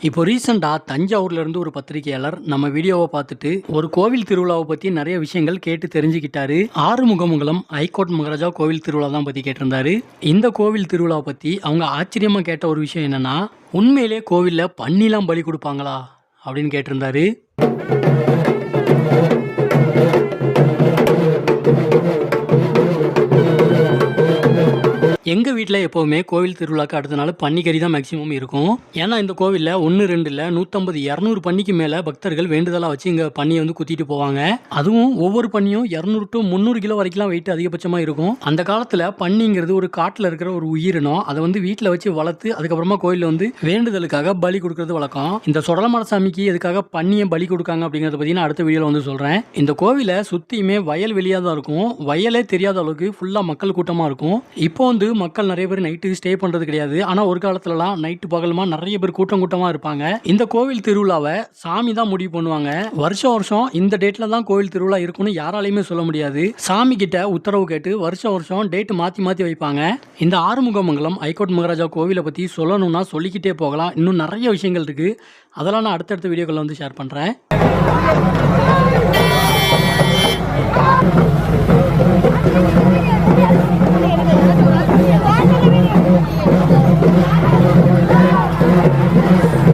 இப்போ ரீசெண்டாக தஞ்சாவூர்லேருந்து ஒரு பத்திரிகையாளர் நம்ம வீடியோவை பார்த்துட்டு ஒரு கோவில் திருவிழாவை பற்றி நிறைய விஷயங்கள் கேட்டு தெரிஞ்சுக்கிட்டாரு. ஆறுமுகமங்கலம் ஐகோர்ட் மகாராஜா கோவில் திருவிழா தான் பற்றி கேட்டிருந்தாரு. இந்த கோவில் திருவிழாவை பற்றி அவங்க ஆச்சரியமாக கேட்ட ஒரு விஷயம் என்னன்னா, உண்மையிலே கோவிலில் பன்னிலாம் பலி கொடுப்பாங்களா அப்படின்னு கேட்டிருந்தாரு. எங்கள் வீட்டில் எப்போவுமே கோவில் திருவிழாக்கு அடுத்த நாள் பன்னிக்கறி தான் மேக்ஸிமம் இருக்கும். ஏன்னா இந்த கோவிலில் 1, 2 இல்லை 150, 200 பன்னிக்கு மேலே பக்தர்கள் வேண்டுதலாக வச்சு இங்கே பன்னியை வந்து குத்திட்டு போவாங்க. அதுவும் ஒவ்வொரு பன்னியும் 200 to 300 கிலோ வரைக்கும் வெயிட் அதிகபட்சமாக இருக்கும். அந்த காலத்தில் பன்னிங்கிறது ஒரு காட்டில் இருக்கிற ஒரு உயிரினம். அதை வந்து வீட்டில் வச்சு வளர்த்து அதுக்கப்புறமா கோயிலில் வந்து வேண்டுதலுக்காக பலி கொடுக்கறது வழக்கம். இந்த சொடலமலை சாமிக்கு எதுக்காக பன்னியை பலி கொடுக்காங்க அப்படிங்கிறத பற்றி நான் அடுத்த வீடியோவில் வந்து சொல்கிறேன். இந்த கோவிலை சுற்றியுமே வயல் வெளியாக தான் இருக்கும். வயலே தெரியாத அளவுக்கு ஃபுல்லாக மக்கள் கூட்டமாக இருக்கும். இப்போ வந்து மக்கள் நிறைய பேர் நைட்டு ஸ்டே பண்றது கிடையாது. ஆனா ஒரு காலத்துலலாம் நைட்டு பகலுமா நிறைய பேர் கூட்டமா இருப்பாங்க. இந்த கோவில் திருவிழாவை சாமி தான் முடிவு பண்ணுவாங்க. வருஷம் இந்த டேட்ல தான் கோவில் திருவிழா இருக்குன்னு யாராலையுமே சொல்ல முடியாது. சாமி கிட்ட உத்தரவு கேட்டு வருஷம் டேட் மாத்தி வைப்பாங்க. இந்த ஆறுமுகமங்கலம் ஐகோர்ட் மகாராஜா கோவிலை பத்தி சொல்லணும்னா சொல்லிக்கிட்டே போகலாம். இன்னும் நிறைய விஷயங்கள் இருக்கு. அதெல்லாம் நான் அடுத்தடுத்த வீடியோக்களில் வந்து ஷேர் பண்றேன்.